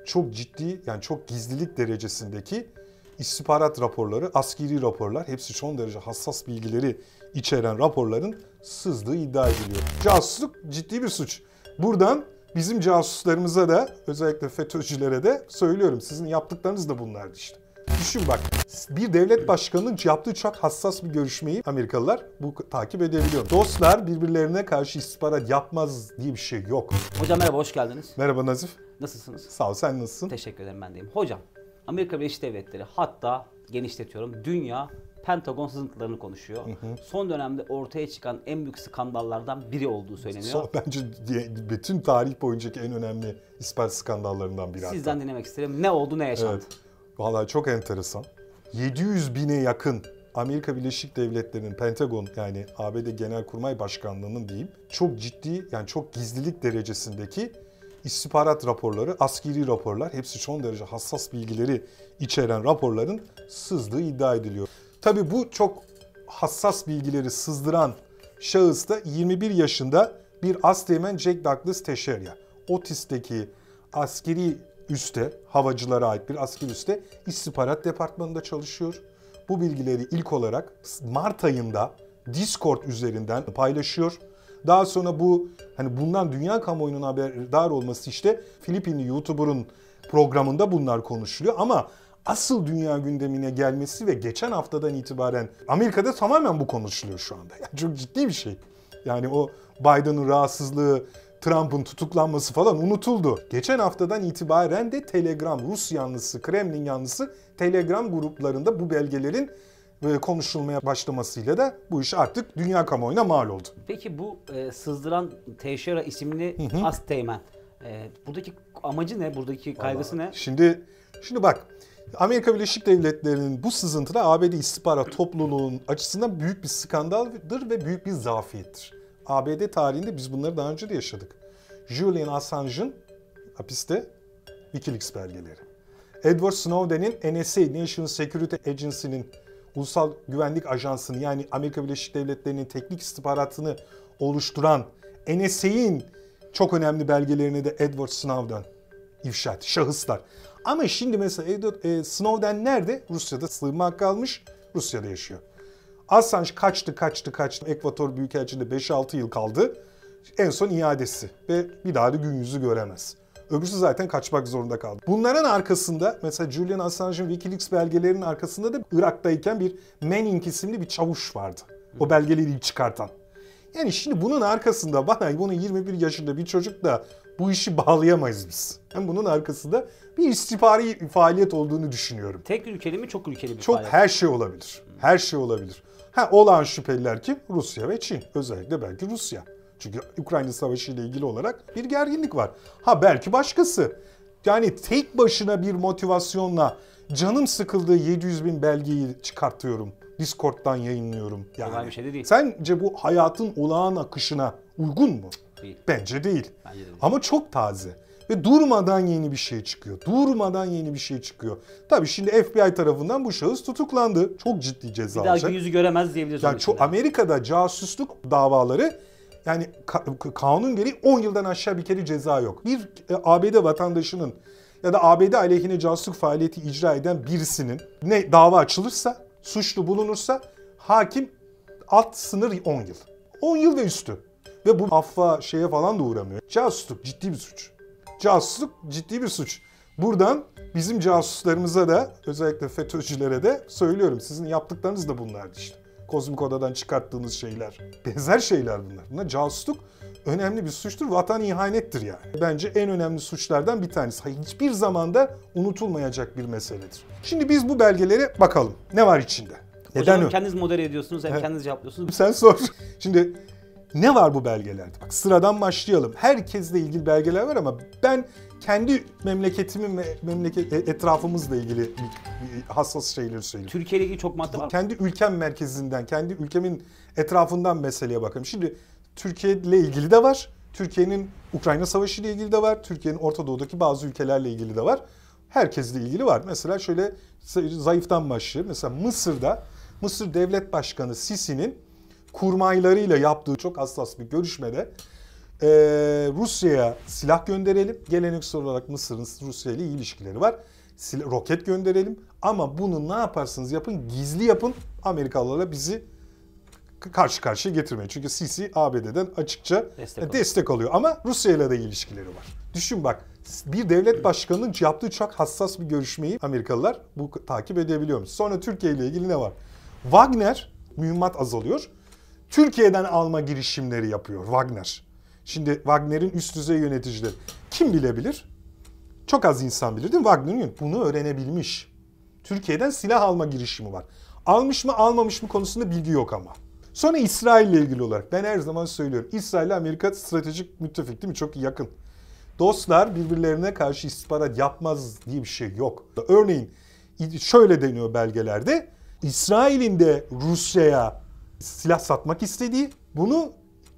çok ciddi, yani çok gizlilik derecesindeki istihbarat raporları, askeri raporlar, hepsi son derece hassas bilgileri içeren raporların sızdığı iddia ediliyor. Casusluk ciddi bir suç. Buradan bizim casuslarımıza da, özellikle FETÖ'cülere de söylüyorum, sizin yaptıklarınız da bunlardı işte. Düşün bak, bir devlet başkanının yaptığı çok hassas bir görüşmeyi Amerikalılar takip edebiliyor. Dostlar birbirlerine karşı istihbarat yapmaz diye bir şey yok. Hocam merhaba, hoş geldiniz. Merhaba Nazif. Nasılsınız? Sağ ol, sen nasılsın? Teşekkür ederim, ben deyim. Hocam, Amerika Birleşik Devletleri, hatta genişletiyorum, dünya Pentagon sızıntılarını konuşuyor. Son dönemde ortaya çıkan en büyük skandallardan biri olduğu söyleniyor. Bence bütün tarih boyuncaki en önemli istihbarat skandallarından biri. Sizden dinlemek isterim. Ne oldu, ne yaşandı? Evet. Vallahi çok enteresan. 700 bine yakın Amerika Birleşik Devletleri'nin Pentagon, yani ABD Genelkurmay Başkanlığı'nın diyeyim, çok ciddi, yani çok gizlilik derecesindeki istihbarat raporları, askeri raporlar, hepsi son derece hassas bilgileri içeren raporların sızdığı iddia ediliyor. Tabii bu çok hassas bilgileri sızdıran şahıs da 21 yaşında bir asteğmen Jack Douglas Teixeira. Otis'teki askeri üste, havacılara ait bir askeri üste istihbarat departmanında çalışıyor. Bu bilgileri ilk olarak Mart ayında Discord üzerinden paylaşıyor. Daha sonra bu, hani bundan dünya kamuoyunun haberdar olması işte Filipinli YouTuber'ın programında bunlar konuşuluyor. Ama asıl dünya gündemine gelmesi ve geçen haftadan itibaren Amerika'da tamamen bu konuşuluyor şu anda. Yani çok ciddi bir şey. Yani o Biden'ın rahatsızlığı, Trump'ın tutuklanması falan unutuldu. Geçen haftadan itibaren de Telegram, Rus yanlısı, Kremlin yanlısı Telegram gruplarında bu belgelerin konuşulmaya başlamasıyla da bu iş artık dünya kamuoyuna mal oldu. Peki bu sızdıran Teixeira isimli asteğmen, buradaki amacı ne? Buradaki kaygısı ne? Şimdi bak, Amerika Birleşik Devletleri'nin bu sızıntıda ABD istihbarat topluluğunun açısından büyük bir skandaldır ve büyük bir zafiyettir. ABD tarihinde biz bunları daha önce de yaşadık. Julian Assange'ın hapiste Wikileaks belgeleri. Edward Snowden'in NSA, National Security Agency'nin, Ulusal Güvenlik Ajansı'nı, yani Amerika Birleşik Devletleri'nin teknik istihbaratını oluşturan NSA'in çok önemli belgelerini de Edward Snowden ifşa etti. Şahıslar. Ama şimdi mesela Snowden nerede? Rusya'da sığınma hakkı almış, Rusya'da yaşıyor. Assange kaçtı. Ekvator Büyükelçiliğinde 5-6 yıl kaldı. En son iadesi ve bir daha da gün yüzü göremez. Öbürsü zaten kaçmak zorunda kaldı. Bunların arkasında mesela Julian Assange'ın Wikileaks belgelerinin arkasında da Irak'tayken bir Manning isimli bir çavuş vardı. O belgeleri ilk çıkartan. Yani şimdi bunun arkasında bunun 21 yaşında bir çocuk da bu işi bağlayamayız biz. Yani bunun arkasında bir istihbari faaliyet olduğunu düşünüyorum. Tek ülkeli mi, çok ülkeli bir çok faaliyet? Her şey olabilir. Her şey olabilir. Olağan şüpheliler kim? Rusya ve Çin. Özellikle belki Rusya. Çünkü Ukrayna Savaşı ile ilgili olarak bir gerginlik var. Belki başkası. Yani tek başına bir motivasyonla canım sıkıldığı 700 bin belgeyi çıkartıyorum. Discord'dan yayınlıyorum. Kolay bir şey de değil. Sence bu hayatın olağan akışına uygun mu? Değil. Bence değil. Bence de değil. Ama çok taze. Ve durmadan yeni bir şey çıkıyor. Tabii şimdi FBI tarafından bu şahıs tutuklandı. Çok ciddi ceza alacak. Bir daha yüzü göremez diyebiliriz. Yani Amerika'da casusluk davaları, yani kanun gereği 10 yıldan aşağı bir kere ceza yok. Bir ABD vatandaşının ya da ABD aleyhine casusluk faaliyeti icra eden birisinin dava açılırsa, suçlu bulunursa hakim alt sınır 10 yıl. 10 yıl ve üstü. Ve bu affa falan da uğramıyor. Casusluk ciddi bir suç. Buradan bizim casuslarımıza da, özellikle FETÖ'cülere de söylüyorum, sizin yaptıklarınız da bunlardı işte. Kozmik Oda'dan çıkarttığınız şeyler. Benzer şeyler bunlar. Bunlar casusluk önemli bir suçtur. Vatan ihanettir yani. Bence en önemli suçlardan bir tanesi. Hiçbir zamanda unutulmayacak bir meseledir. Şimdi biz bu belgelere bakalım. Ne var içinde? Hocam kendiniz modere ediyorsunuz, hem kendiniz cevaplıyorsunuz. Sen sor. Şimdi ne var bu belgelerde? Bak, sıradan başlayalım. Herkesle ilgili belgeler var ama ben kendi memleketimin ve etrafımızla ilgili hassas şeyleri söyleyeyim. Türkiye ile ilgili çok madde var mı? Kendi ülkem merkezinden, kendi ülkemin etrafından meseleye bakalım. Şimdi Türkiye ile ilgili de var. Türkiye'nin Ukrayna Savaşı ile ilgili de var. Türkiye'nin Orta Doğu'daki bazı ülkelerle ilgili de var. Herkesle ilgili var. Mesela şöyle zayıftan başlayayım. Mesela Mısır Devlet Başkanı Sisi'nin kurmaylarıyla yaptığı çok hassas bir görüşmede Rusya'ya silah gönderelim. Geleneksel olarak Mısır'ın Rusya ile iyi ilişkileri var. Roket gönderelim ama bunu ne yaparsanız yapın gizli yapın. Amerikalılarla bizi karşı karşıya getirmeyin. Çünkü Sisi ABD'den açıkça destek alıyor. Ama Rusya ile de iyi ilişkileri var. Düşün bak, bir devlet başkanının yaptığı çok hassas bir görüşmeyi Amerikalılar takip edebiliyormuş. Sonra Türkiye ile ilgili ne var? Wagner, mühimmat azalıyor. Türkiye'den alma girişimleri yapıyor Wagner. Şimdi Wagner'in üst düzey yöneticileri kim bilebilir? Çok az insan bilir değil mi? Wagner'in bunu öğrenebilmiş. Türkiye'den silah alma girişimi var. Almış mı almamış mı konusunda bilgi yok ama. Sonra İsrail ile ilgili olarak ben her zaman söylüyorum. İsrail ile Amerika stratejik müttefik değil mi? Çok yakın. Dostlar birbirlerine karşı istihbarat yapmaz diye bir şey yok. Örneğin şöyle deniyor belgelerde. İsrail'in de Rusya'ya silah satmak istediği, bunu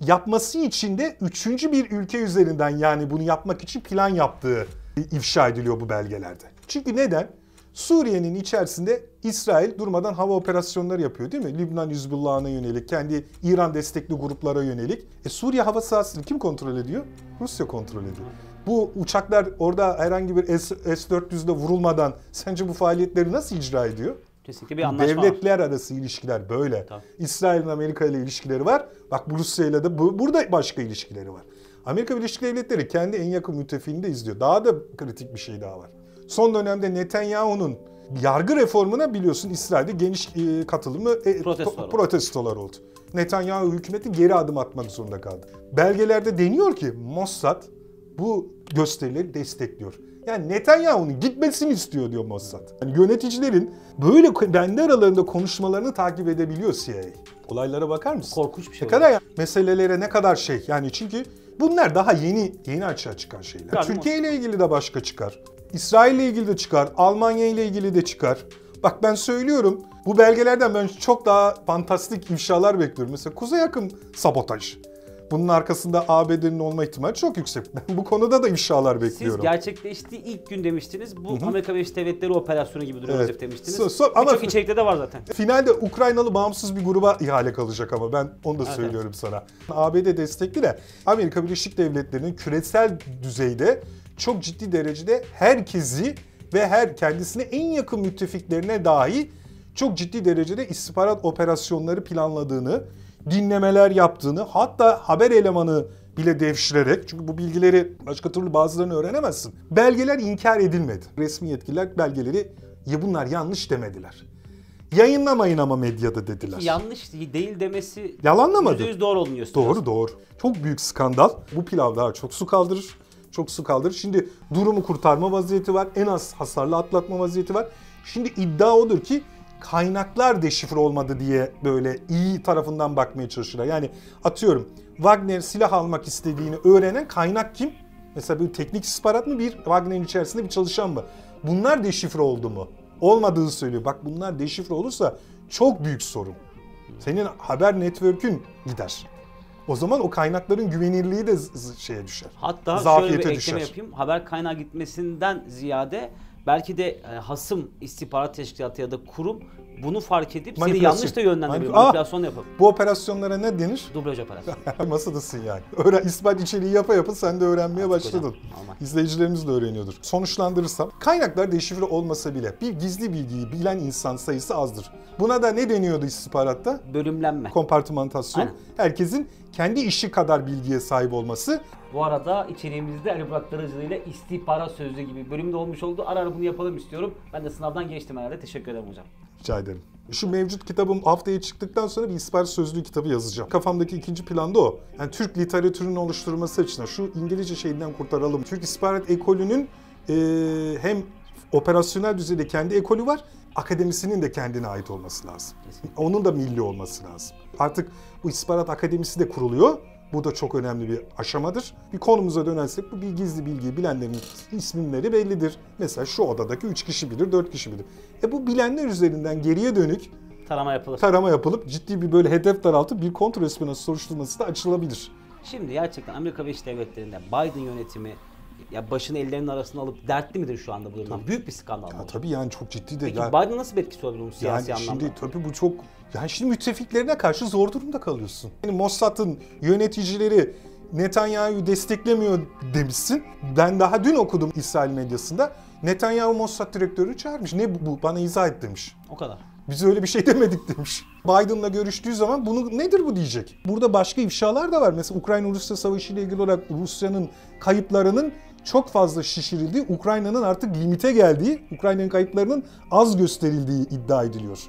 yapması için de üçüncü bir ülke üzerinden, yani bunu yapmak için plan yaptığı ifşa ediliyor bu belgelerde. Çünkü neden? Suriye'nin içerisinde İsrail durmadan hava operasyonları yapıyor değil mi? Lübnan Hizbullah'ına yönelik, kendi İran destekli gruplara yönelik. Suriye hava sahasını kim kontrol ediyor? Rusya kontrol ediyor. Bu uçaklar orada herhangi bir S-400'de vurulmadan sence bu faaliyetleri nasıl icra ediyor? Kesinlikle bir anlaşma Devletler arası ilişkiler böyle. Tabii. İsrail'in Amerika ile ilişkileri var. Bak Rusya ile de burada başka ilişkileri var. Amerika Birleşik Devletleri kendi en yakın müttefiğini de izliyor. Daha da kritik bir şey daha var. Son dönemde Netanyahu'nun yargı reformuna biliyorsun İsrail'de geniş katılımı protestolar oldu. Netanyahu hükümeti geri adım atmak zorunda kaldı. Belgelerde deniyor ki Mossad bu gösterileri destekliyor. Yani Netanyahu'nun gitmesini istiyor diyor Mossad. Yani yöneticilerin böyle kendi aralarında konuşmalarını takip edebiliyor CIA. Olaylara bakar mısın? Korkunç bir şey. Ne kadar meselelere ne kadar şey. Yani çünkü bunlar daha yeni açığa çıkan şeyler. Yani Türkiye ile ilgili de başka çıkar. İsrail ile ilgili de çıkar. Almanya ile ilgili de çıkar. Bak ben söylüyorum, bu belgelerden ben çok daha fantastik ifşalar bekliyorum. Mesela Kuzey Akım sabotaj. Bunun arkasında ABD'nin olma ihtimali çok yüksek. Ben bu konuda da ifşalar bekliyorum. Siz gerçekleştiği ilk gün demiştiniz. Bu Amerika Birleşik Devletleri operasyonu gibi duruyor demiştiniz. Ama birçok içerikte de var zaten. Finalde Ukraynalı bağımsız bir gruba ihale kalacak ama ben onu da söylüyorum sana. ABD destekli de Amerika Birleşik Devletleri'nin küresel düzeyde çok ciddi derecede herkesi ve kendisine en yakın müttefiklerine dahi çok ciddi derecede istihbarat operasyonları planladığını, dinlemeler yaptığını, hatta haber elemanı bile devşirerek, çünkü bu bilgileri başka türlü bazılarını öğrenemezsin. Belgeler inkar edilmedi. Resmi yetkililer belgeleri bunlar yanlış demediler. Yayınlamayın ama medyada dediler. Peki yanlış değil demesi yalanlamadı. %100 doğru olduğunu gösteriyor. Doğru. Çok büyük skandal. Bu pilav daha çok su kaldırır. Çok su kaldırır. Şimdi durumu kurtarma vaziyeti var. En az hasarlı atlatma vaziyeti var. Şimdi iddia odur ki kaynaklar deşifre olmadı diye böyle iyi tarafından bakmaya çalışırlar. Yani atıyorum Wagner silah almak istediğini öğrenen kaynak kim? Mesela bir teknik istihbarat mı, bir Wagner'in içerisinde bir çalışan mı? Bunlar deşifre oldu mu? Olmadığını söylüyor. Bak bunlar deşifre olursa çok büyük sorun. Senin haber network'ün gider. O zaman o kaynakların güvenirliği de şeye düşer. Hatta zafiyete şöyle bir düşer. ekleme yapayım. Haber kaynağı gitmesinden ziyade belki de hasım istihbarat teşkilatı ya da kurum bunu fark edip seni yanlış da yönlendiriyor. Manipülasyon yapıp. Bu operasyonlara ne denir? Dublaj operasyonu. Masadasın yani. İspat içeriği yapa sen de öğrenmeye başladın. İzleyicilerimiz de öğreniyordur. Sonuçlandırırsam, kaynaklar deşifre olmasa bile bir gizli bilgiyi bilen insan sayısı azdır. Buna da ne deniyordu istihbaratta? Bölümlenme. Kompartımantasyon. Aynen. Herkesin kendi işi kadar bilgiye sahip olması. Bu arada içeriğimizde Ali Burak Darıcılı ile istihbarat sözlüğü gibi bölümde olmuş oldu. Ara ara bunu yapalım istiyorum. Ben de sınavdan geçtim herhalde. Teşekkür ederim hocam. Rica ederim. Şu mevcut kitabım haftaya çıktıktan sonra bir istihbarat sözlüğü kitabı yazacağım. Kafamdaki ikinci planda o. Yani Türk literatürünün oluşturulması açısından şu İngilizce şeyinden kurtaralım. Türk istihbarat ekolünün hem operasyonel düzeyde kendi ekolü var, akademisinin de kendine ait olması lazım. Onun da milli olması lazım. Artık bu istihbarat akademisi de kuruluyor. Bu da çok önemli bir aşamadır. Bir konumuza dönersek bu bir gizli bilgiyi bilenlerin isimleri bellidir. Mesela şu odadaki 3 kişi bilir, 4 kişi bilir. Bu bilenler üzerinden geriye dönük tarama yapılıp ciddi bir böyle hedef daraltıp bir kontrespiyonaj soruşturması da açılabilir. Şimdi gerçekten Amerika Birleşik Devletleri'nde Biden yönetimi ya başını ellerinin arasına alıp dertli midir şu anda bu durumdan? Büyük bir skandal mı? Tabii yani çok ciddi de. Peki Biden nasıl bir etkisi olabilir bunun siyasi anlamda? Şimdi tabii bu çok. Yani şimdi müttefiklerine karşı zor durumda kalıyorsun. Yani Mossad'ın yöneticileri Netanyahu'yu desteklemiyor demişsin. Ben daha dün okudum İsrail medyasında. Netanyahu Mossad direktörü çağırmış. Ne bu? Bana izah et demiş. O kadar. Biz öyle bir şey demedik demiş. Biden'la görüştüğü zaman bunu nedir bu diyecek. Burada başka ifşalar da var. Mesela Ukrayna-Rusya savaşı ile ilgili olarak Rusya'nın kayıplarının çok fazla şişirildiği, Ukrayna'nın artık limite geldiği, Ukrayna'nın kayıplarının az gösterildiği iddia ediliyor.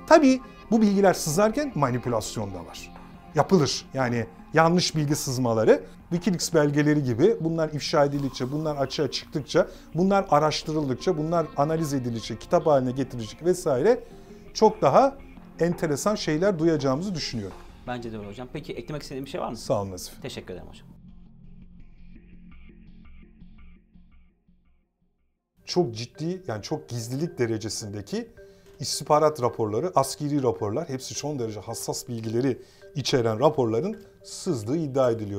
Tabii bu bilgiler sızarken manipülasyon da var. Yapılır. Yani yanlış bilgi sızmaları, Wikileaks belgeleri gibi bunlar ifşa edildikçe, bunlar açığa çıktıkça, bunlar araştırıldıkça, bunlar analiz edildikçe, kitap haline getirilecek vesaire çok daha enteresan şeyler duyacağımızı düşünüyorum. Bence de öyle hocam. Peki eklemek istediğim bir şey var mı? Sağ olun Nazif. Teşekkür ederim hocam. Çok ciddi, yani çok gizlilik derecesindeki istihbarat raporları, askeri raporlar, hepsi son derece hassas bilgileri içeren raporların sızdığı iddia ediliyor.